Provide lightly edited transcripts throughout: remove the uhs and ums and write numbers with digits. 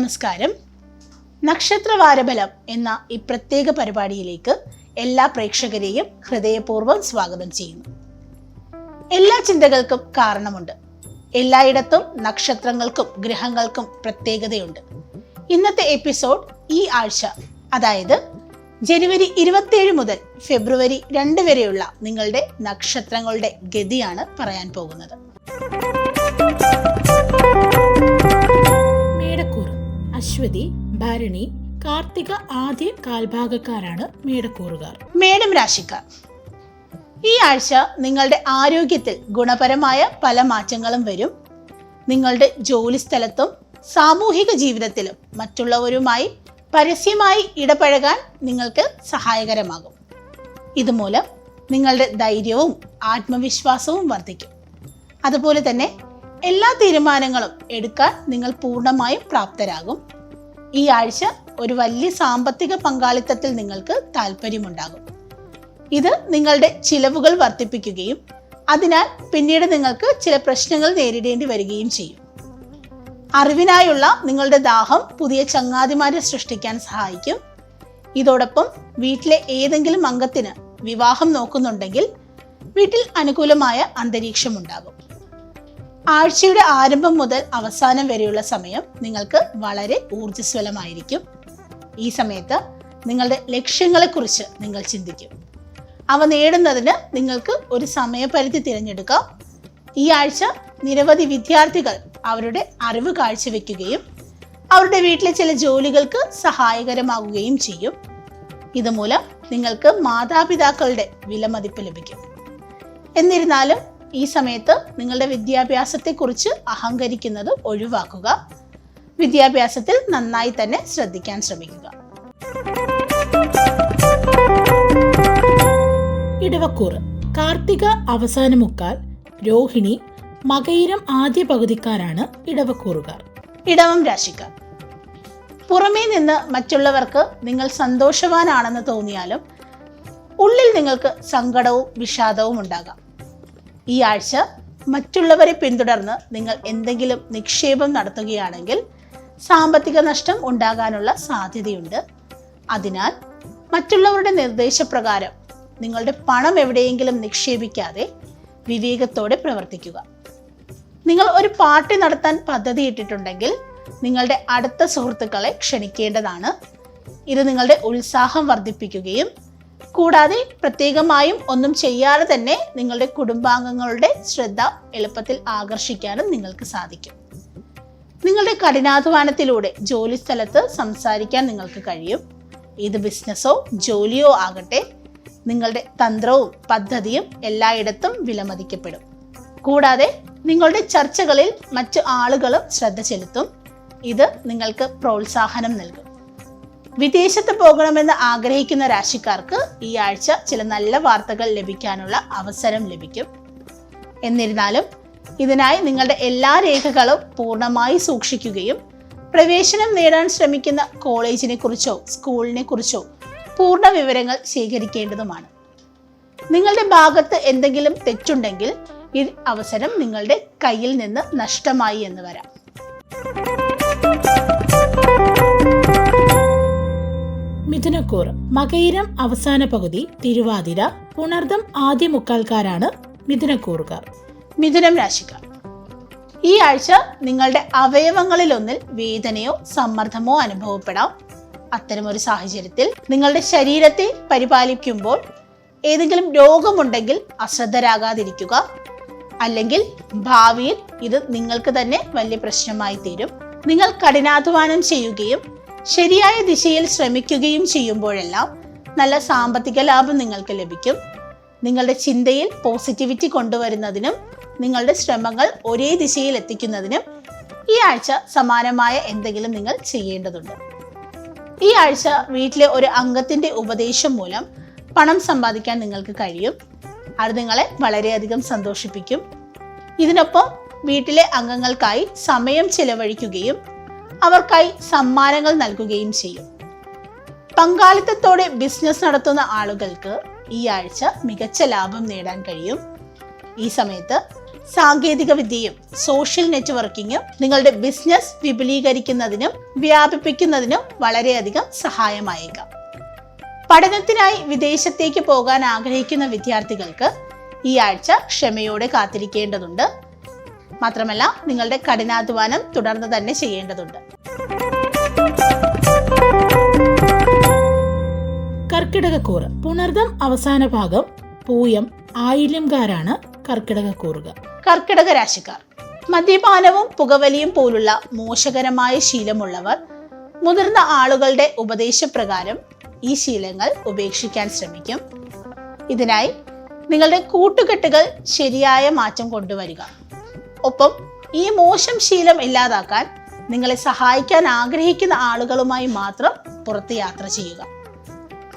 നമസ്കാരം. നക്ഷത്രവാരഫലം എന്ന ഈ പ്രത്യേക പരിപാടിയിലേക്ക് എല്ലാ പ്രേക്ഷകരെയും ഹൃദയപൂർവ്വം സ്വാഗതം ചെയ്യുന്നു. എല്ലാ ചിന്തകൾക്കും കാരണമുണ്ട്. എല്ലായിടത്തും നക്ഷത്രങ്ങൾക്കും ഗ്രഹങ്ങൾക്കും പ്രത്യേകതയുണ്ട്. ഇന്നത്തെ എപ്പിസോഡ് ഈ ആഴ്ച, അതായത് ജനുവരി 27 മുതൽ ഫെബ്രുവരി 2 വരെയുള്ള നിങ്ങളുടെ നക്ഷത്രങ്ങളുടെ ഗതിയാണ് പറയാൻ പോകുന്നത്. മേടക്കൂറ് അശ്വതി, ഭരണി, കാർത്തിക ആദ്യ കാൽഭാഗക്കാരാണ് മേടക്കൂറുകാർ. മേടം രാശിക്കാർ, ഈ ആഴ്ച നിങ്ങളുടെ ആരോഗ്യത്തിൽ ഗുണപരമായ പല മാറ്റങ്ങളും വരും. നിങ്ങളുടെ ജോലി സ്ഥലത്തും സാമൂഹിക ജീവിതത്തിലും മറ്റുള്ളവരുമായി പരസ്യമായി ഇടപഴകാൻ നിങ്ങൾക്ക് സഹായകരമാകും. ഇതുമൂലം നിങ്ങളുടെ ധൈര്യവും ആത്മവിശ്വാസവും വർദ്ധിക്കും. അതുപോലെ തന്നെ എല്ലാ തീരുമാനങ്ങളും എടുക്കാൻ നിങ്ങൾ പൂർണ്ണമായും പ്രാപ്തരാകും. ഈ ആഴ്ച ഒരു വലിയ സാമ്പത്തിക പങ്കാളിത്തത്തിൽ നിങ്ങൾക്ക് താല്പര്യമുണ്ടാകും. ഇത് നിങ്ങളുടെ ചിലവുകൾ വർദ്ധിപ്പിക്കുകയും അതിനാൽ പിന്നീട് നിങ്ങൾക്ക് ചില പ്രശ്നങ്ങൾ നേരിടേണ്ടി വരികയും ചെയ്യും. അറിവിനായുള്ള നിങ്ങളുടെ ദാഹം പുതിയ ചങ്ങാതിമാരെ സൃഷ്ടിക്കാൻ സഹായിക്കും. ഇതോടൊപ്പം വീട്ടിലെ ഏതെങ്കിലും അംഗത്തിന് വിവാഹം നോക്കുന്നുണ്ടെങ്കിൽ വീട്ടിൽ അനുകൂലമായ അന്തരീക്ഷം ഉണ്ടാകും. ആഴ്ചയുടെ ആരംഭം മുതൽ അവസാനം വരെയുള്ള സമയം നിങ്ങൾക്ക് വളരെ ഊർജ്ജസ്വലമായിരിക്കും. ഈ സമയത്ത് നിങ്ങളുടെ ലക്ഷ്യങ്ങളെക്കുറിച്ച് നിങ്ങൾ ചിന്തിക്കും. അവ നേടുന്നതിന് നിങ്ങൾക്ക് ഒരു സമയപരിധി തിരഞ്ഞെടുക്കാം. ഈ ആഴ്ച നിരവധി വിദ്യാർത്ഥികൾ അവരുടെ അറിവ് കാഴ്ചവെക്കുകയും അവരുടെ വീട്ടിലെ ചില ജോലികൾക്ക് സഹായകരമാകുകയും ചെയ്യും. ഇതുമൂലം നിങ്ങൾക്ക് മാതാപിതാക്കളുടെ വിലമതിപ്പ് ലഭിക്കും. എന്നിരുന്നാലും ഈ സമയത്ത് നിങ്ങളുടെ വിദ്യാഭ്യാസത്തെക്കുറിച്ച് അഹങ്കരിക്കുന്നത് ഒഴിവാക്കുക. വിദ്യാഭ്യാസത്തിൽ നന്നായി തന്നെ ശ്രദ്ധിക്കാൻ ശ്രമിക്കുക. ഇടവക്കൂറ് കാർത്തിക അവസാന മുക്കാൽ, രോഹിണി, മകയിരം ആദ്യ പകുതിക്കാരാണ് ഇടവക്കൂറുകാർ. ഇടവം രാശിക്കാർ, പുറമേ നിന്ന് മറ്റുള്ളവർക്ക് നിങ്ങൾ സന്തോഷവാനാണെന്ന് തോന്നിയാലും ഉള്ളിൽ നിങ്ങൾക്ക് സങ്കടവും വിഷാദവും ഉണ്ടാകാം. ഈ ആഴ്ച മറ്റുള്ളവരെ പിന്തുടർന്ന് നിങ്ങൾ എന്തെങ്കിലും നിക്ഷേപം നടത്തുകയാണെങ്കിൽ സാമ്പത്തിക നഷ്ടം ഉണ്ടാകാനുള്ള സാധ്യതയുണ്ട്. അതിനാൽ മറ്റുള്ളവരുടെ നിർദ്ദേശപ്രകാരം നിങ്ങളുടെ പണം എവിടെയെങ്കിലും നിക്ഷേപിക്കാതെ വിവേകത്തോടെ പ്രവർത്തിക്കുക. നിങ്ങൾ ഒരു പാർട്ടി നടത്താൻ പദ്ധതിയിട്ടിട്ടുണ്ടെങ്കിൽ നിങ്ങളുടെ അടുത്ത സുഹൃത്തുക്കളെ ക്ഷണിക്കേണ്ടതാണ്. ഇത് നിങ്ങളുടെ ഉത്സാഹം വർദ്ധിപ്പിക്കുകയും കൂടാതെ പ്രത്യേകമായും ഒന്നും ചെയ്യാതെ തന്നെ നിങ്ങളുടെ കുടുംബാംഗങ്ങളുടെ ശ്രദ്ധ എളുപ്പത്തിൽ ആകർഷിക്കാനും നിങ്ങൾക്ക് സാധിക്കും. നിങ്ങളുടെ കഠിനാധ്വാനത്തിലൂടെ ജോലി സ്ഥലത്ത് സംസാരിക്കാൻ നിങ്ങൾക്ക് കഴിയും. ഇത് ബിസിനസ്സോ ജോലിയോ ആകട്ടെ, നിങ്ങളുടെ തന്ത്രവും പദ്ധതിയും എല്ലായിടത്തും വിലമതിക്കപ്പെടും. കൂടാതെ നിങ്ങളുടെ ചർച്ചകളിൽ മറ്റു ആളുകളും ശ്രദ്ധ ചെലുത്തും. ഇത് നിങ്ങൾക്ക് പ്രോത്സാഹനം നൽകും. വിദേശത്ത് പോകണമെന്ന് ആഗ്രഹിക്കുന്ന രാശിക്കാർക്ക് ഈ ആഴ്ച ചില നല്ല വാർത്തകൾ ലഭിക്കാനുള്ള അവസരം ലഭിക്കും. എന്നിരുന്നാലും ഇതിനായി നിങ്ങളുടെ എല്ലാ രേഖകളും പൂർണ്ണമായി സൂക്ഷിക്കുകയും പ്രവേശനം നേടാൻ ശ്രമിക്കുന്ന കോളേജിനെ കുറിച്ചോ സ്കൂളിനെ കുറിച്ചോ പൂർണ്ണ വിവരങ്ങൾ ശേഖരിക്കേണ്ടതുമാണ്. നിങ്ങളുടെ ഭാഗത്ത് എന്തെങ്കിലും തെറ്റുണ്ടെങ്കിൽ ഈ അവസരം നിങ്ങളുടെ കയ്യിൽ നിന്ന് നഷ്ടമായി എന്ന് വരാം. മിഥുനക്കൂറ് മകയിരം അവസാന പകുതി, തിരുവാതിര, പുണർദം ആദ്യ മുക്കാൽക്കാരാണ് മിഥുനക്കൂറുകാർ. മിഥുനം രാശിക്കാർ, ഈ ആഴ്ച നിങ്ങളുടെ അവയവങ്ങളിലൊന്നിൽ വേദനയോ സമ്മർദ്ദമോ അനുഭവപ്പെടാം. അത്തരമൊരു സാഹചര്യത്തിൽ നിങ്ങളുടെ ശരീരത്തെ പരിപാലിക്കുമ്പോൾ ഏതെങ്കിലും രോഗമുണ്ടെങ്കിൽ അശ്രദ്ധരാകാതിരിക്കുക. അല്ലെങ്കിൽ ഭാവിയിൽ ഇത് നിങ്ങൾക്ക് തന്നെ വലിയ പ്രശ്നമായി തീരും. നിങ്ങൾ കഠിനാധ്വാനം ചെയ്യുകയും ശരിയായ ദിശയിൽ ശ്രമിക്കുകയും ചെയ്യുമ്പോഴെല്ലാം നല്ല സാമ്പത്തിക ലാഭം നിങ്ങൾക്ക് ലഭിക്കും. നിങ്ങളുടെ ചിന്തയിൽ പോസിറ്റിവിറ്റി കൊണ്ടുവരുന്നതിനും നിങ്ങളുടെ ശ്രമങ്ങൾ ഒരേ ദിശയിൽ എത്തിക്കുന്നതിനും ഈ ആഴ്ച സമാനമായ എന്തെങ്കിലും നിങ്ങൾ ചെയ്യേണ്ടതുണ്ട്. ഈ ആഴ്ച വീട്ടിലെ ഒരു അംഗത്തിന്റെ ഉപദേശം മൂലം പണം സമ്പാദിക്കാൻ നിങ്ങൾക്ക് കഴിയും. അത് നിങ്ങളെ വളരെയധികം സന്തോഷിപ്പിക്കും. ഇതിനൊപ്പം വീട്ടിലെ അംഗങ്ങൾക്കായി സമയം ചെലവഴിക്കുകയും അവർക്കായി സമ്മാനങ്ങൾ നൽകുകയും ചെയ്യും. പങ്കാളിത്തത്തോടെ ബിസിനസ് നടത്തുന്ന ആളുകൾക്ക് ഈ ആഴ്ച മികച്ച ലാഭം നേടാൻ കഴിയും. ഈ സമയത്ത് സാങ്കേതിക വിദ്യയും സോഷ്യൽ നെറ്റ്വർക്കിങ്ങും നിങ്ങളുടെ ബിസിനസ് വിപുലീകരിക്കുന്നതിനും വ്യാപിപ്പിക്കുന്നതിനും വളരെയധികം സഹായമായേക്കാം. പഠനത്തിനായി വിദേശത്തേക്ക് പോകാൻ ആഗ്രഹിക്കുന്ന വിദ്യാർത്ഥികൾക്ക് ഈ ആഴ്ച ക്ഷമയോടെ കാത്തിരിക്കേണ്ടതുണ്ട്. മാത്രമല്ല, നിങ്ങളുടെ കഠിനാധ്വാനം തുടർന്ന് തന്നെ ചെയ്യേണ്ടതുണ്ട്. കർക്കിടകക്കൂറ് പുണർദം അവസാന ഭാഗം പൂയം ആയില്യംകാരാണ് കർക്കിടകക്കൂറുകാർ. കർക്കിടക രാശിക്കാർ മദ്യപാനവും പുകവലിയും പോലുള്ള മോശകരമായ ശീലമുള്ളവർ മുതിർന്ന ആളുകളുടെ ഉപദേശപ്രകാരം ഈ ശീലങ്ങൾ ഉപേക്ഷിക്കാൻ ശ്രമിക്കും. ഇതിനായി നിങ്ങളുടെ കൂട്ടുകെട്ടുകൾ ശരിയായ മാറ്റം കൊണ്ടുവരിക. ഒപ്പം ഈ മോശം ശീലം ഇല്ലാതാക്കാൻ നിങ്ങളെ സഹായിക്കാൻ ആഗ്രഹിക്കുന്ന ആളുകളുമായി മാത്രം പുറത്ത് യാത്ര ചെയ്യുക.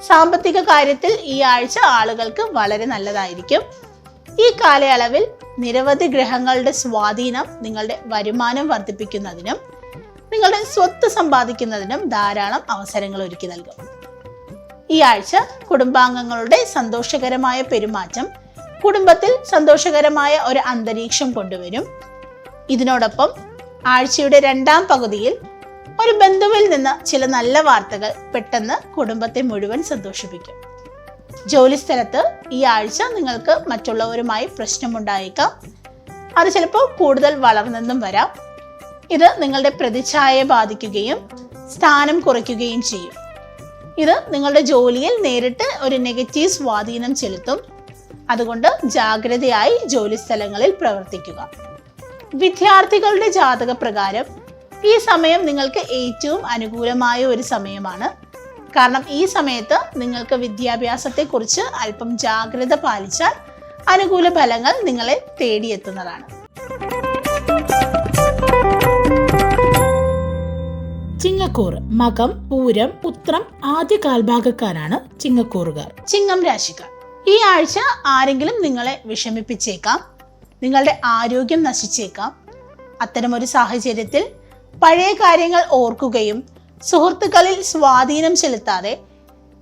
സാമ്പത്തിക കാര്യത്തിൽ ഈ ആഴ്ച ആളുകൾക്ക് വളരെ നല്ലതായിരിക്കും. ഈ കാലയളവിൽ നിരവധി ഗ്രഹങ്ങളുടെ സ്വാധീനം നിങ്ങളുടെ വരുമാനം വർദ്ധിപ്പിക്കുന്നതിനും നിങ്ങളുടെ സ്വത്ത് സമ്പാദിക്കുന്നതിനും ധാരാളം അവസരങ്ങൾ ഒരുക്കി നൽകും. ഈ ആഴ്ച കുടുംബാംഗങ്ങളുടെ സന്തോഷകരമായ പെരുമാറ്റം കുടുംബത്തിൽ സന്തോഷകരമായ ഒരു അന്തരീക്ഷം കൊണ്ടുവരും. ഇതിനോടൊപ്പം ആഴ്ചയുടെ രണ്ടാം പകുതിയിൽ ഒരു ബന്ധുവിൽ നിന്ന് ചില നല്ല വാർത്തകൾ പെട്ടെന്ന് കുടുംബത്തെ മുഴുവൻ സന്തോഷിപ്പിക്കും. ജോലിസ്ഥലത്ത് ഈ ആഴ്ച നിങ്ങൾക്ക് മറ്റുള്ളവരുമായി പ്രശ്നമുണ്ടായേക്കാം. അത് ചിലപ്പോൾ കൂടുതൽ വളർന്നെന്നും വരാം. ഇത് നിങ്ങളുടെ പ്രതിച്ഛായയെ ബാധിക്കുകയും സ്ഥാനം കുറയ്ക്കുകയും ചെയ്യും. ഇത് നിങ്ങളുടെ ജോലിയിൽ നേരിട്ട് ഒരു നെഗറ്റീവ് സ്വാധീനം ചെലുത്തും. അതുകൊണ്ട് ജാഗ്രതയായി ജോലി സ്ഥലങ്ങളിൽ പ്രവർത്തിക്കുക. വിദ്യാർത്ഥികളുടെ ജാതക പ്രകാരം ഈ സമയം നിങ്ങൾക്ക് ഏറ്റവും അനുകൂലമായ ഒരു സമയമാണ്. കാരണം ഈ സമയത്ത് നിങ്ങൾക്ക് വിദ്യാഭ്യാസത്തെക്കുറിച്ച് അല്പം ജാഗ്രത പാലിച്ചാൽ അനുകൂല ഫലങ്ങൾ നിങ്ങളെ തേടിയെത്തുന്നതാണ്. ചിങ്ങക്കൂറ് മകം പൂരം ഉത്രം ആദ്യ കാൽഭാഗക്കാരാണ് ചിങ്ങക്കൂറുകാർ. ചിങ്ങം രാശിക്കാർ ഈ ആഴ്ച ആരെങ്കിലും നിങ്ങളെ വിഷമിപ്പിച്ചേക്കാം. നിങ്ങളുടെ ആരോഗ്യം നശിച്ചേക്കാം. അത്തരമൊരു സാഹചര്യത്തിൽ പഴയ കാര്യങ്ങൾ ഓർക്കുകയും സുഹൃത്തുക്കളിൽ സ്വാധീനം ചെലുത്താതെ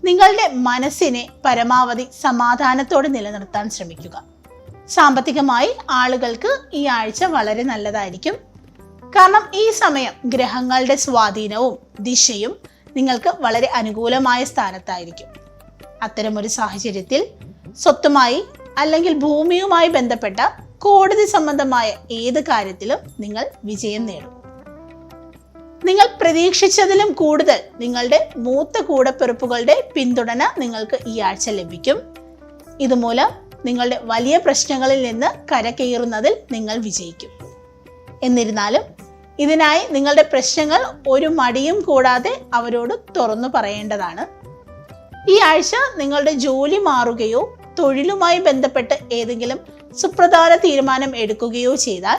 നിങ്ങളുടെ മനസ്സിനെ പരമാവധി സമാധാനത്തോടെ നിലനിർത്താൻ ശ്രമിക്കുക. സാമ്പത്തികമായി ആളുകൾക്ക് ഈ ആഴ്ച വളരെ നല്ലതായിരിക്കും. കാരണം ഈ സമയം ഗ്രഹങ്ങളുടെ സ്വാധീനവും ദിശയും നിങ്ങൾക്ക് വളരെ അനുകൂലമായ സ്ഥാനത്തായിരിക്കും. അത്തരമൊരു സാഹചര്യത്തിൽ സ്വത്തുമായി അല്ലെങ്കിൽ ഭൂമിയുമായി ബന്ധപ്പെട്ട കോടതി സംബന്ധമായ ഏത് കാര്യത്തിലും നിങ്ങൾ വിജയം നേടും. നിങ്ങൾ പ്രതീക്ഷിച്ചതിലും കൂടുതൽ നിങ്ങളുടെ മൂത്ത കൂടപ്പിറപ്പുകളുടെ പിന്തുണ നിങ്ങൾക്ക് ഈ ആഴ്ച ലഭിക്കും. ഇതുമൂലം നിങ്ങളുടെ വലിയ പ്രശ്നങ്ങളിൽ നിന്ന് കരകയറുന്നതിൽ നിങ്ങൾ വിജയിക്കും. എന്നിരുന്നാലും ഇതിനായി നിങ്ങളുടെ പ്രശ്നങ്ങൾ ഒരു മടിയും കൂടാതെ അവരോട് തുറന്നു പറയേണ്ടതാണ്. ഈ ആഴ്ച നിങ്ങളുടെ ജോലി മാറുകയോ തൊഴിലുമായി ബന്ധപ്പെട്ട് ഏതെങ്കിലും സുപ്രധാന തീരുമാനം എടുക്കുകയോ ചെയ്താൽ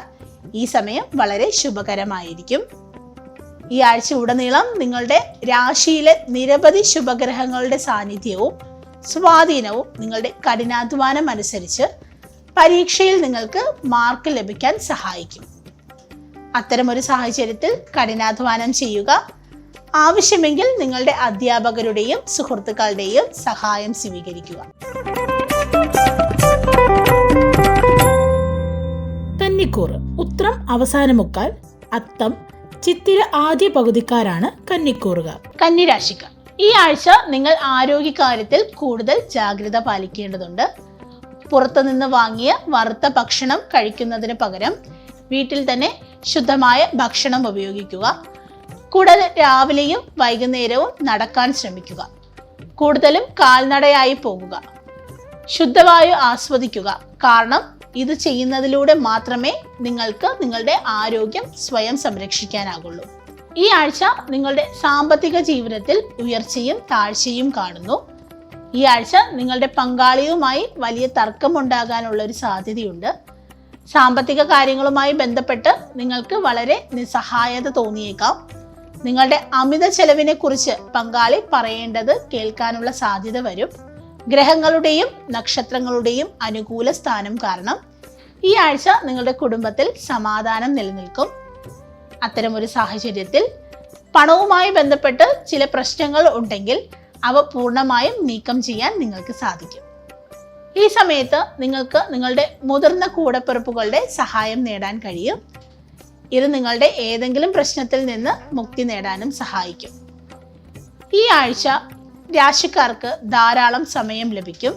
ഈ സമയം വളരെ ശുഭകരമായിരിക്കും. ഈ ആഴ്ച ഉടനീളം നിങ്ങളുടെ രാശിയിലെ നിരവധി ശുഭഗ്രഹങ്ങളുടെ സാന്നിധ്യവും സ്വാധീനവും നിങ്ങളുടെ കഠിനാധ്വാനം അനുസരിച്ച് പരീക്ഷയിൽ നിങ്ങൾക്ക് മാർക്ക് ലഭിക്കാൻ സഹായിക്കും. അത്തരമൊരു സാഹചര്യത്തിൽ കഠിനാധ്വാനം ചെയ്യുക. ആവശ്യമെങ്കിൽ നിങ്ങളുടെ അധ്യാപകരുടെയും സുഹൃത്തുക്കളുടെയും സഹായം സ്വീകരിക്കുക. കന്നിക്കൂറ് ഉത്രം അവസാന മുക്കാൽ അത്തം ചിത്തിര ആദ്യ പകുതിക്കാരാണ് കന്നിക്കൂറുകാർ. കന്നിരാശിക്കാർ ഈ ആഴ്ച നിങ്ങൾ ആരോഗ്യകാര്യത്തിൽ കൂടുതൽ ജാഗ്രത പാലിക്കേണ്ടതുണ്ട്. പുറത്തുനിന്ന് വാങ്ങിയ വറുത്ത ഭക്ഷണം കഴിക്കുന്നതിന് പകരം വീട്ടിൽ തന്നെ ശുദ്ധമായ ഭക്ഷണം ഉപയോഗിക്കുക. കൂടാതെ രാവിലെയും വൈകുന്നേരവും നടക്കാൻ ശ്രമിക്കുക. കൂടുതലും കാൽനടയായി പോകുക. ശുദ്ധവായു ആസ്വദിക്കുക. കാരണം ഇത് ചെയ്യുന്നതിലൂടെ മാത്രമേ നിങ്ങൾക്ക് നിങ്ങളുടെ ആരോഗ്യം സ്വയം സംരക്ഷിക്കാനാകുള്ളൂ. ഈ ആഴ്ച നിങ്ങളുടെ സാമ്പത്തിക ജീവിതത്തിൽ ഉയർച്ചയും താഴ്ചയും കാണുന്നു. ഈ ആഴ്ച നിങ്ങളുടെ പങ്കാളിയുമായി വലിയ തർക്കമുണ്ടാകാനുള്ള ഒരു സാധ്യതയുണ്ട്. സാമ്പത്തിക കാര്യങ്ങളുമായി ബന്ധപ്പെട്ട് നിങ്ങൾക്ക് വളരെ നിസ്സഹായത തോന്നിയേക്കാം. നിങ്ങളുടെ അമിത ചെലവിനെ കുറിച്ച് പങ്കാളി പറയേണ്ടത് കേൾക്കാനുള്ള സാധ്യത വരും. ഗ്രഹങ്ങളുടെയും നക്ഷത്രങ്ങളുടെയും അനുകൂല സ്ഥാനം കാരണം ഈ ആഴ്ച നിങ്ങളുടെ കുടുംബത്തിൽ സമാധാനം നിലനിൽക്കും. അത്തരമൊരു സാഹചര്യത്തിൽ പണവുമായി ബന്ധപ്പെട്ട് ചില പ്രശ്നങ്ങൾ ഉണ്ടെങ്കിൽ അവ പൂർണ്ണമായും നീക്കം ചെയ്യാൻ നിങ്ങൾക്ക് സാധിക്കും. ഈ സമയത്ത് നിങ്ങൾക്ക് നിങ്ങളുടെ മുതിർന്ന കൂടപ്പിറപ്പുകളുടെ സഹായം നേടാൻ കഴിയും. ഇത് നിങ്ങളുടെ ഏതെങ്കിലും പ്രശ്നത്തിൽ നിന്ന് മുക്തി നേടാനും സഹായിക്കും. ഈ ആഴ്ച രാശിക്കാർക്ക് ധാരാളം സമയം ലഭിക്കും.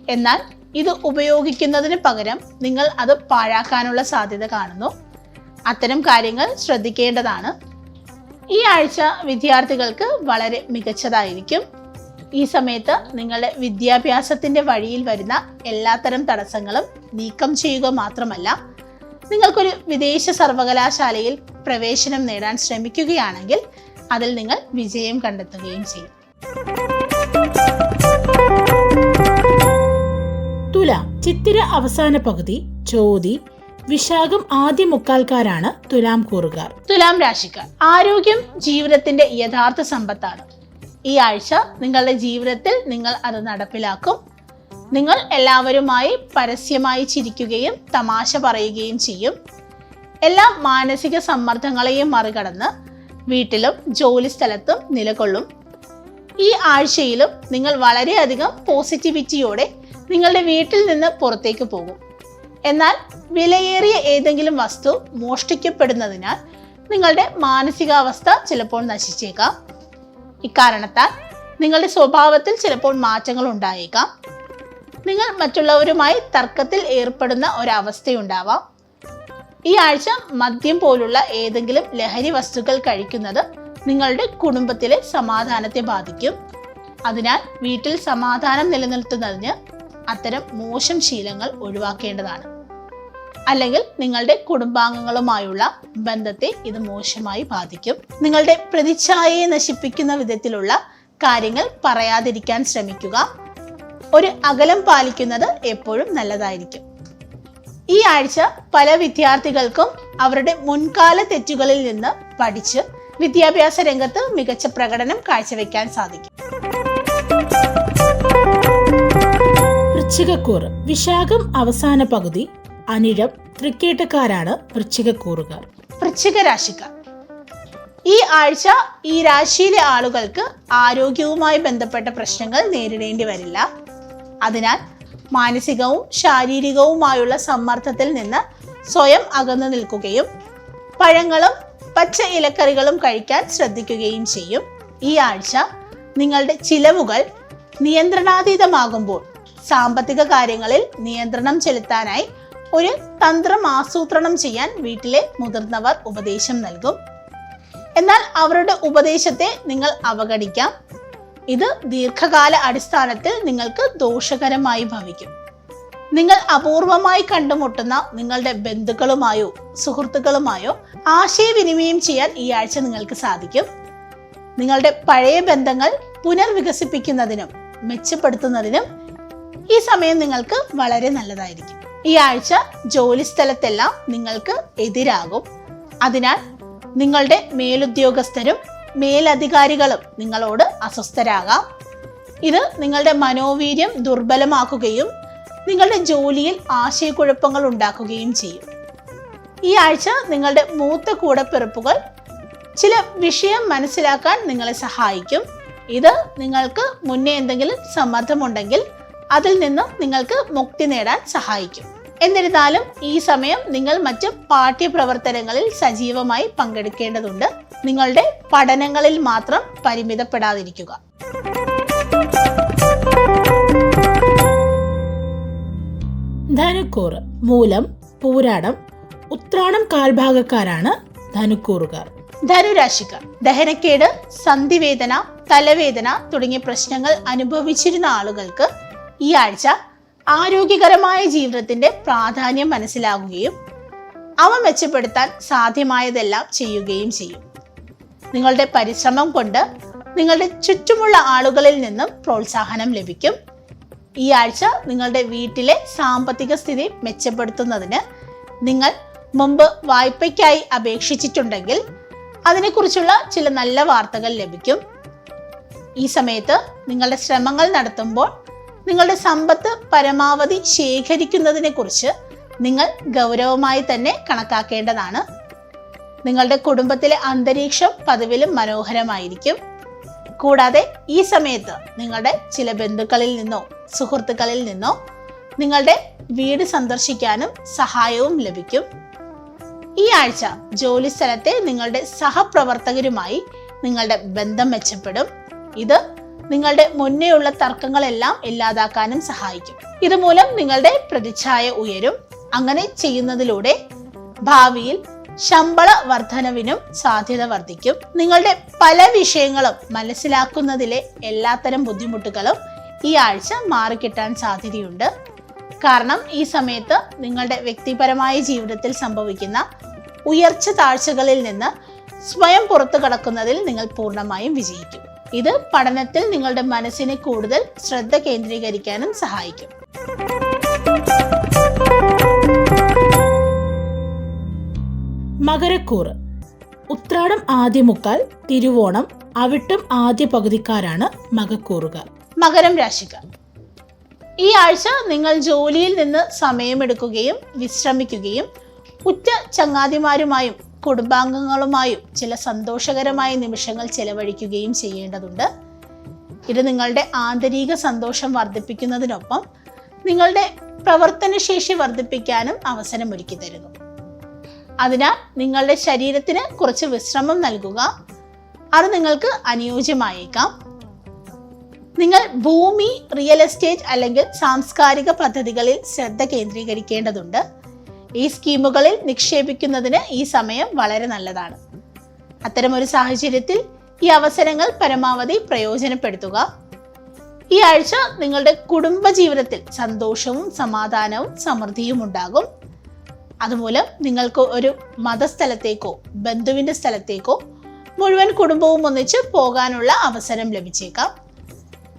എന്നാൽ ഇത് ഉപയോഗിക്കുന്നതിന് പകരം നിങ്ങൾ അത് പാഴാക്കാനുള്ള സാധ്യത കാണുന്നു. അത്തരം കാര്യങ്ങൾ ശ്രദ്ധിക്കേണ്ടതാണ്. ഈ ആഴ്ച വിദ്യാർത്ഥികൾക്ക് വളരെ മികച്ചതായിരിക്കും. ഈ സമയത്ത് നിങ്ങളുടെ വിദ്യാഭ്യാസത്തിന്റെ വഴിയിൽ വരുന്ന എല്ലാത്തരം തടസ്സങ്ങളും നീക്കം ചെയ്യുക മാത്രമല്ല, നിങ്ങൾക്കൊരു വിദേശ സർവകലാശാലയിൽ പ്രവേശനം നേടാൻ ശ്രമിക്കുകയാണെങ്കിൽ അതിൽ നിങ്ങൾ വിജയം കണ്ടെത്തുകയും ചെയ്യും. തുലാം ചിത്തിര അവസാന പകുതി, ചോതി, വിശാഖം ആദ്യ മുക്കാൽക്കാരാണ് തുലാം കൂറുകാർ. തുലാം രാശിക്കാർ. ആരോഗ്യം ജീവിതത്തിന്റെ യഥാർത്ഥ സമ്പത്താണ്. ഈ ആഴ്ച നിങ്ങളുടെ ജീവിതത്തിൽ നിങ്ങൾ അത് നടപ്പിലാക്കും. നിങ്ങൾ എല്ലാവരുമായി പരസ്യമായി ചിരിക്കുകയും തമാശ പറയുകയും ചെയ്യും. എല്ലാ മാനസിക സമ്മർദ്ദങ്ങളെയും മറികടന്ന് വീട്ടിലും ജോലി സ്ഥലത്തും നിലകൊള്ളും. ഈ ആഴ്ചയിലും നിങ്ങൾ വളരെയധികം പോസിറ്റിവിറ്റിയോടെ നിങ്ങളുടെ വീട്ടിൽ നിന്ന് പുറത്തേക്ക് പോകും. എന്നാൽ വിലയേറിയ ഏതെങ്കിലും വസ്തു മോഷ്ടിക്കപ്പെടുന്നതിനാൽ നിങ്ങളുടെ മാനസികാവസ്ഥ ചിലപ്പോൾ നശിച്ചേക്കാം. ഇക്കാരണത്താൽ നിങ്ങളുടെ സ്വഭാവത്തിൽ ചിലപ്പോൾ മാറ്റങ്ങൾ ഉണ്ടായേക്കാം. നിങ്ങൾ മറ്റുള്ളവരുമായി തർക്കത്തിൽ ഏർപ്പെടുന്ന ഒരവസ്ഥയുണ്ടാവാം. ഈ ആഴ്ച മദ്യം പോലുള്ള ഏതെങ്കിലും ലഹരി വസ്തുക്കൾ കഴിക്കുന്നത് നിങ്ങളുടെ കുടുംബത്തിലെ സമാധാനത്തെ ബാധിക്കും. അതിനാൽ വീട്ടിൽ സമാധാനം നിലനിർത്തുന്നതിന് അത്തരം മോശം ശീലങ്ങൾ ഒഴിവാക്കേണ്ടതാണ്. അല്ലെങ്കിൽ നിങ്ങളുടെ കുടുംബാംഗങ്ങളുമായുള്ള ബന്ധത്തെ ഇത് മോശമായി ബാധിക്കും. നിങ്ങളുടെ പ്രതിച്ഛായയെ നശിപ്പിക്കുന്ന വിധത്തിലുള്ള കാര്യങ്ങൾ പറയാതിരിക്കാൻ ശ്രമിക്കുക. ഒരു അകലം പാലിക്കുന്നത് എപ്പോഴും നല്ലതായിരിക്കും. ഈ ആഴ്ച പല വിദ്യാർത്ഥികൾക്കും അവരുടെ മുൻകാല തെറ്റുകളിൽ നിന്ന് പഠിച്ച് വിദ്യാഭ്യാസ രംഗത്ത് മികച്ച പ്രകടനം കാഴ്ചവെക്കാൻ സാധിക്കും. വൃശ്ചികക്കൂറ്. വിശാഖം അവസാന പകുതി, അനിഴം, തൃക്കേട്ടക്കാരാണ് വൃശ്ചികക്കൂറുകാർ. വൃശ്ചിക രാശിക്കാർ. ഈ ആഴ്ച ഈ രാശിയിലെ ആളുകൾക്ക് ആരോഗ്യവുമായി ബന്ധപ്പെട്ട പ്രശ്നങ്ങൾ നേരിടേണ്ടി വരില്ല. അതിനാൽ മാനസികവും ശാരീരികവുമായുള്ള സമ്മർദ്ദത്തിൽ നിന്ന് സ്വയം അകന്നു നിൽക്കുകയും പഴങ്ങളും പച്ച ഇലക്കറികളും കഴിക്കാൻ ശ്രദ്ധിക്കുകയും ചെയ്യും. ഈ ആഴ്ച നിങ്ങളുടെ ചിലവുകൾ നിയന്ത്രണാതീതമാകുമ്പോൾ സാമ്പത്തിക കാര്യങ്ങളിൽ നിയന്ത്രണം ചെലുത്താനായി ഒരു തന്ത്രം ആസൂത്രണം ചെയ്യാൻ വീട്ടിലെ മുതിർന്നവർ ഉപദേശം നൽകും. എന്നാൽ അവരുടെ ഉപദേശത്തെ നിങ്ങൾ അവഗണിക്കാം. ഇത് ദീർഘകാല അടിസ്ഥാനത്തിൽ നിങ്ങൾക്ക് ദോഷകരമായി ഭവിക്കും. നിങ്ങൾ അപൂർവമായി കണ്ടുമുട്ടുന്ന നിങ്ങളുടെ ബന്ധുക്കളുമായോ സുഹൃത്തുക്കളുമായോ ആശയവിനിമയം ചെയ്യാൻ ഈ ആഴ്ച നിങ്ങൾക്ക് സാധിക്കും. നിങ്ങളുടെ പഴയ ബന്ധങ്ങൾ പുനർവികസിപ്പിക്കുന്നതിനും മെച്ചപ്പെടുത്തുന്നതിനും ഈ സമയം നിങ്ങൾക്ക് വളരെ നല്ലതായിരിക്കും. ഈ ആഴ്ച ജോലി സ്ഥലത്തെല്ലാം നിങ്ങൾക്ക് എതിരാകും. അതിനാൽ നിങ്ങളുടെ മേലുദ്യോഗസ്ഥരും മേലധികാരികളും നിങ്ങളോട് അസ്വസ്ഥരാകാം. ഇത് നിങ്ങളുടെ മനോവീര്യം ദുർബലമാക്കുകയും നിങ്ങളുടെ ജോലിയിൽ ആശയക്കുഴപ്പങ്ങൾ ഉണ്ടാക്കുകയും ചെയ്യും. ഈ ആഴ്ച നിങ്ങളുടെ മൂത്ത കൂടപ്പിറപ്പുകൾ ചില വിഷയം മനസ്സിലാക്കാൻ നിങ്ങളെ സഹായിക്കും. ഇത് നിങ്ങൾക്ക് മുന്നേ എന്തെങ്കിലും സമ്മർദ്ദമുണ്ടെങ്കിൽ അതിൽ നിന്നും നിങ്ങൾക്ക് മുക്തി നേടാൻ സഹായിക്കും. എന്നിരുന്നാലും ഈ സമയം നിങ്ങൾ മറ്റ് പാഠ്യപ്രവർത്തനങ്ങളിൽ സജീവമായി പങ്കെടുക്കേണ്ടതുണ്ട്. നിങ്ങളുടെ പഠനങ്ങളിൽ മാത്രം പരിമിതപ്പെടാതിരിക്കുക. ധനുക്കൂറ്. മൂലം, പൂരാടം, ഉത്രാടം കാൽഭാഗക്കാരാണ് ധനുക്കൂറുകാർ. ധനുരാശിക്കാർ. ദഹനക്കേട്, സന്ധിവേദന, തലവേദന തുടങ്ങിയ പ്രശ്നങ്ങൾ അനുഭവിച്ചിരുന്ന ആളുകൾക്ക് ഈ ആഴ്ച ആരോഗ്യകരമായ ജീവിതത്തിന്റെ പ്രാധാന്യം മനസ്സിലാകുകയും അവ മെച്ചപ്പെടുത്താൻ സാധ്യമായതെല്ലാം ചെയ്യുകയും ചെയ്യും. നിങ്ങളുടെ പരിശ്രമം കൊണ്ട് നിങ്ങളുടെ ചുറ്റുമുള്ള ആളുകളിൽ നിന്നും പ്രോത്സാഹനം ലഭിക്കും. ഈ ആഴ്ച നിങ്ങളുടെ വീട്ടിലെ സാമ്പത്തിക സ്ഥിതി മെച്ചപ്പെടുത്തുന്നതിന് നിങ്ങൾ മുമ്പ് വായ്പയ്ക്കായി അപേക്ഷിച്ചിട്ടുണ്ടെങ്കിൽ അതിനെക്കുറിച്ചുള്ള ചില നല്ല വാർത്തകൾ ലഭിക്കും. ഈ സമയത്ത് നിങ്ങളുടെ ശ്രമങ്ങൾ നടത്തുമ്പോൾ നിങ്ങളുടെ സമ്പത്ത് പരമാവധി ശേഖരിക്കുന്നതിനെ കുറിച്ച് നിങ്ങൾ ഗൗരവമായി തന്നെ കണക്കാക്കേണ്ടതാണ്. നിങ്ങളുടെ കുടുംബത്തിലെ അന്തരീക്ഷം പതിവിലും മനോഹരമായിരിക്കും. കൂടാതെ ഈ സമയത്ത് നിങ്ങളുടെ ചില ബന്ധുക്കളിൽ നിന്നോ സുഹൃത്തുക്കളിൽ നിന്നോ നിങ്ങളുടെ വീട് സന്ദർശിക്കാനും സഹായവും ലഭിക്കും. ഈ ആഴ്ച ജോലി സ്ഥലത്തെ നിങ്ങളുടെ സഹപ്രവർത്തകരുമായി നിങ്ങളുടെ ബന്ധം മെച്ചപ്പെടും. ഇത് നിങ്ങളുടെ മുന്നേയുള്ള തർക്കങ്ങളെല്ലാം ഇല്ലാതാക്കാനും സഹായിക്കും. ഇതുമൂലം നിങ്ങളുടെ പ്രതിച്ഛായ ഉയരും. അങ്ങനെ ചെയ്യുന്നതിലൂടെ ഭാവിയിൽ ശമ്പള വർധനവിനും സാധ്യത വർദ്ധിക്കും. നിങ്ങളുടെ പല വിഷയങ്ങളും മനസ്സിലാക്കുന്നതിലെ എല്ലാത്തരം ബുദ്ധിമുട്ടുകളും ഈ ആഴ്ച മാറിക്കിട്ടാൻ സാധ്യതയുണ്ട്. കാരണം ഈ സമയത്ത് നിങ്ങളുടെ വ്യക്തിപരമായ ജീവിതത്തിൽ സംഭവിക്കുന്ന ഉയർച്ച താഴ്ചകളിൽ നിന്ന് സ്വയം പുറത്തു കടക്കുന്നതിൽ നിങ്ങൾ പൂർണ്ണമായും വിജയിക്കും. ഇത് പഠനത്തിൽ നിങ്ങളുടെ മനസ്സിനെ കൂടുതൽ ശ്രദ്ധ കേന്ദ്രീകരിക്കാനും സഹായിക്കും. മകരക്കൂറ്. ഉത്രാടം ആദ്യ മുക്കാൽ, തിരുവോണം, അവിട്ടം ആദ്യ പകുതിക്കാരാണ് മകക്കൂറുകാർ. മകരം രാശിക്കാർ. ഈ ആഴ്ച നിങ്ങൾ ജോലിയിൽ നിന്ന് സമയമെടുക്കുകയും വിശ്രമിക്കുകയും ഉറ്റ ചങ്ങാതിമാരുമായും കുടുംബാംഗങ്ങളുമായും ചില സന്തോഷകരമായ നിമിഷങ്ങൾ ചെലവഴിക്കുകയും ചെയ്യേണ്ടതുണ്ട്. ഇത് നിങ്ങളുടെ ആന്തരിക സന്തോഷം വർദ്ധിപ്പിക്കുന്നതിനൊപ്പം നിങ്ങളുടെ പ്രവർത്തനശേഷി വർദ്ധിപ്പിക്കാനും അവസരമൊരുക്കി തരുന്നു. അതിനാൽ നിങ്ങളുടെ ശരീരത്തിന് കുറച്ച് വിശ്രമം നൽകുക. അത് നിങ്ങൾക്ക് അനുയോജ്യമായേക്കാം. നിങ്ങൾ ഭൂമി, റിയൽ എസ്റ്റേറ്റ് അല്ലെങ്കിൽ സാംസ്കാരിക പദ്ധതികളിൽ ശ്രദ്ധ കേന്ദ്രീകരിക്കേണ്ടതുണ്ട്. ഈ സ്കീമുകളിൽ നിക്ഷേപിക്കുന്നതിന് ഈ സമയം വളരെ നല്ലതാണ്. അത്തരമൊരു സാഹചര്യത്തിൽ ഈ അവസരങ്ങൾ പരമാവധി പ്രയോജനപ്പെടുത്തുക. ഈ ആഴ്ച നിങ്ങളുടെ കുടുംബജീവിതത്തിൽ സന്തോഷവും സമാധാനവും സമൃദ്ധിയും ഉണ്ടാകും. അതുമൂലം നിങ്ങൾക്ക് ഒരു മതസ്ഥലത്തേക്കോ ബന്ധുവിന്റെ സ്ഥലത്തേക്കോ മുഴുവൻ കുടുംബവും ഒന്നിച്ച് പോകാനുള്ള അവസരം ലഭിച്ചേക്കാം.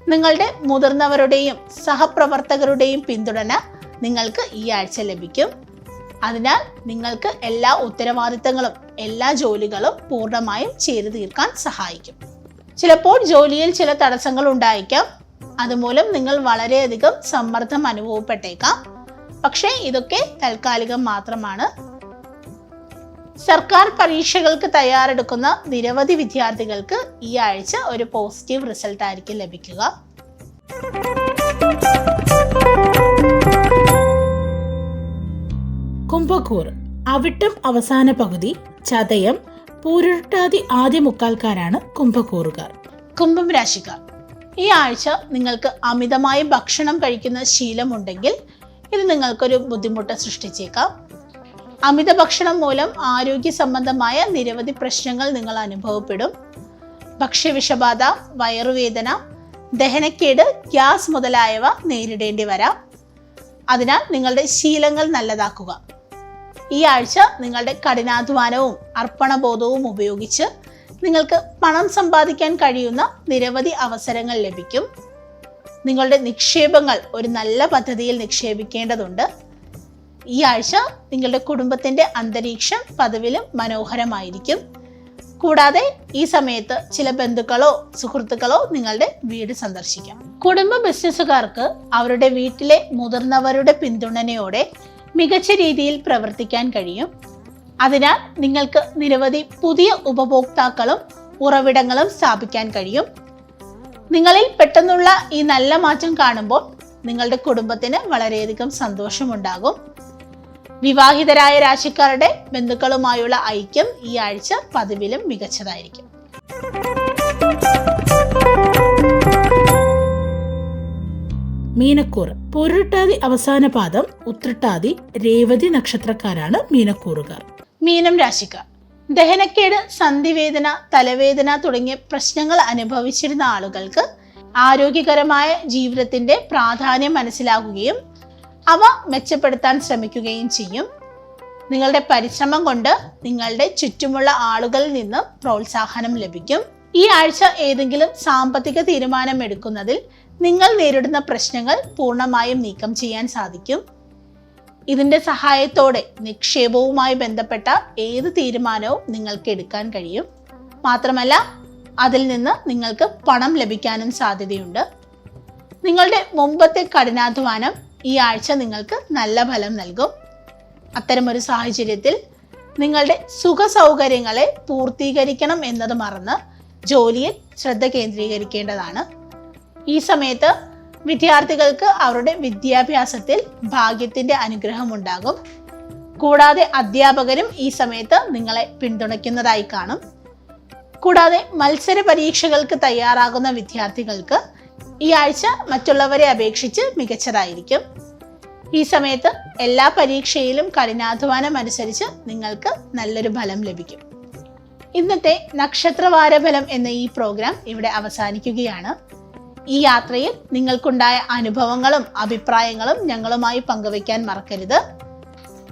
നിങ്ങളുടെ മുതിർന്നവരുടെയും സഹപ്രവർത്തകരുടെയും പിന്തുണ നിങ്ങൾക്ക് ഈ ആഴ്ച ലഭിക്കും. അതിനാൽ നിങ്ങൾക്ക് എല്ലാ ഉത്തരവാദിത്തങ്ങളും എല്ലാ ജോലികളും പൂർണ്ണമായും ചെയ്തു തീർക്കാൻ സഹായിക്കും. ചിലപ്പോൾ ജോലിയിൽ ചില തടസ്സങ്ങൾ ഉണ്ടായേക്കാം. അതുമൂലം നിങ്ങൾ വളരെയധികം സമ്മർദ്ദം അനുഭവപ്പെട്ടേക്കാം. പക്ഷേ ഇതൊക്കെ താൽക്കാലികം മാത്രമാണ്. സർക്കാർ പരീക്ഷകൾക്ക് തയ്യാറെടുക്കുന്ന നിരവധി വിദ്യാർത്ഥികൾക്ക് ഈ ആഴ്ച ഒരു പോസിറ്റീവ് റിസൾട്ട് ആയിരിക്കും ലഭിക്കുക. കുംഭക്കൂറ്. അവിട്ടം അവസാന പകുതി, ചതയം, പൂരുരുട്ടാതി ആദ്യ മുക്കാൽക്കാരാണ് കുംഭക്കൂറുകാർ. കുംഭം രാശിക്കാർ. ഈ ആഴ്ച നിങ്ങൾക്ക് അമിതമായി ഭക്ഷണം കഴിക്കുന്ന ശീലമുണ്ടെങ്കിൽ ഇത് നിങ്ങൾക്കൊരു ബുദ്ധിമുട്ട് സൃഷ്ടിച്ചേക്കാം. അമിത ഭക്ഷണം മൂലം ആരോഗ്യ സംബന്ധമായ നിരവധി പ്രശ്നങ്ങൾ നിങ്ങൾ അനുഭവപ്പെടും. ഭക്ഷ്യവിഷബാധ, വയറുവേദന, ദഹനക്കേട്, ഗ്യാസ് മുതലായവ നേരിടേണ്ടി വരാം. അതിനാൽ നിങ്ങളുടെ ശീലങ്ങൾ നല്ലതാക്കുക. ഈ ആഴ്ച നിങ്ങളുടെ കഠിനാധ്വാനവും അർപ്പണബോധവും ഉപയോഗിച്ച് നിങ്ങൾക്ക് പണം സമ്പാദിക്കാൻ കഴിയുന്ന നിരവധി അവസരങ്ങൾ ലഭിക്കും. നിങ്ങളുടെ നിക്ഷേപങ്ങൾ ഒരു നല്ല പദ്ധതിയിൽ നിക്ഷേപിക്കേണ്ടതുണ്ട്. ഈ ആഴ്ച നിങ്ങളുടെ കുടുംബത്തിന്റെ അന്തരീക്ഷം പതിവിലും മനോഹരമായിരിക്കും. കൂടാതെ ഈ സമയത്ത് ചില ബന്ധുക്കളോ സുഹൃത്തുക്കളോ നിങ്ങളുടെ വീട് സന്ദർശിക്കാം. കുടുംബ ബിസിനസ്സുകാർക്ക് അവരുടെ വീട്ടിലെ മുതിർന്നവരുടെ പിന്തുണയോടെ മികച്ച രീതിയിൽ പ്രവർത്തിക്കാൻ കഴിയും. അതിനാൽ നിങ്ങൾക്ക് നിരവധി പുതിയ ഉപഭോക്താക്കളും ഉറവിടങ്ങളും സ്ഥാപിക്കാൻ കഴിയും. നിങ്ങളിൽ പെട്ടെന്നുള്ള ഈ നല്ല മാറ്റം കാണുമ്പോൾ നിങ്ങളുടെ കുടുംബത്തിന് വളരെയധികം സന്തോഷമുണ്ടാകും. വിവാഹിതരായ രാശിക്കാരുടെ ബന്ധുക്കളുമായുള്ള ഐക്യം ഈ ആഴ്ച പതിവിലും മികച്ചതായിരിക്കും. മീനക്കൂറ്. പൊരുട്ടാതി അവസാന പാദം, ഉത്രട്ടാതി, രേവതി നക്ഷത്രക്കാരാണ് മീനക്കൂറുകാർ. മീനം രാശിക്കാർ. ദഹനക്കേട്, സന്ധിവേദന, തലവേദന തുടങ്ങിയ പ്രശ്നങ്ങൾ അനുഭവിച്ചിരുന്ന ആളുകൾക്ക് ആരോഗ്യകരമായ ജീവിതത്തിന്റെ പ്രാധാന്യം മനസ്സിലാക്കുകയും അവ മെച്ചപ്പെടുത്താൻ ശ്രമിക്കുകയും ചെയ്യും. നിങ്ങളുടെ പരിശ്രമം കൊണ്ട് നിങ്ങളുടെ ചുറ്റുമുള്ള ആളുകളിൽ നിന്ന് പ്രോത്സാഹനം ലഭിക്കും. ഈ ആഴ്ച ഏതെങ്കിലും സാമ്പത്തിക തീരുമാനം എടുക്കുന്നതിൽ നിങ്ങൾ നേരിടുന്ന പ്രശ്നങ്ങൾ പൂർണ്ണമായും നീക്കം ചെയ്യാൻ സാധിക്കും. ഇതിന്റെ സഹായത്തോടെ നിക്ഷേപവുമായി ബന്ധപ്പെട്ട ഏത് തീരുമാനവും നിങ്ങൾക്ക് എടുക്കാൻ കഴിയും. മാത്രമല്ല അതിൽ നിന്ന് നിങ്ങൾക്ക് പണം ലഭിക്കാനും സാധ്യതയുണ്ട്. നിങ്ങളുടെ മുമ്പത്തെ കഠിനാധ്വാനം ഈ ആഴ്ച നിങ്ങൾക്ക് നല്ല ഫലം നൽകും. അത്തരമൊരു സാഹചര്യത്തിൽ നിങ്ങളുടെ സുഖ സൗകര്യങ്ങളെ പൂർത്തീകരിക്കണം എന്നത് മറന്ന് ജോലിയിൽ ശ്രദ്ധ കേന്ദ്രീകരിക്കേണ്ടതാണ്. ഈ സമയത്ത് വിദ്യാർത്ഥികൾക്ക് അവരുടെ വിദ്യാഭ്യാസത്തിൽ ഭാഗ്യത്തിന്റെ അനുഗ്രഹം ഉണ്ടാകും. കൂടാതെ അധ്യാപകരും ഈ സമയത്ത് നിങ്ങളെ പിന്തുണയ്ക്കുന്നതായി കാണും. കൂടാതെ മത്സര പരീക്ഷകൾക്ക് തയ്യാറാകുന്ന വിദ്യാർത്ഥികൾക്ക് ഈ ആഴ്ച മറ്റുള്ളവരെ അപേക്ഷിച്ച് മികച്ചതായിരിക്കും. ഈ സമയത്ത് എല്ലാ പരീക്ഷയിലും കഠിനാധ്വാനം അനുസരിച്ച് നിങ്ങൾക്ക് നല്ലൊരു ഫലം ലഭിക്കും. ഇന്നത്തെ നക്ഷത്രവാരഫലം എന്ന ഈ പ്രോഗ്രാം ഇവിടെ അവസാനിക്കുകയാണ്. ഈ യാത്രയിൽ നിങ്ങൾക്കുണ്ടായ അനുഭവങ്ങളും അഭിപ്രായങ്ങളും ഞങ്ങളുമായി പങ്കുവയ്ക്കാൻ മറക്കരുത്.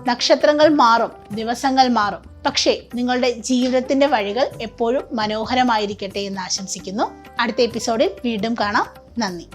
നക്ഷത്രങ്ങൾ മാറും, ദിവസങ്ങൾ മാറും, പക്ഷേ നിങ്ങളുടെ ജീവിതത്തിന്റെ വഴികൾ എപ്പോഴും മനോഹരമായിരിക്കട്ടെ എന്ന് ആശംസിക്കുന്നു. അടുത്ത എപ്പിസോഡിൽ വീണ്ടും കാണാം. നന്ദി.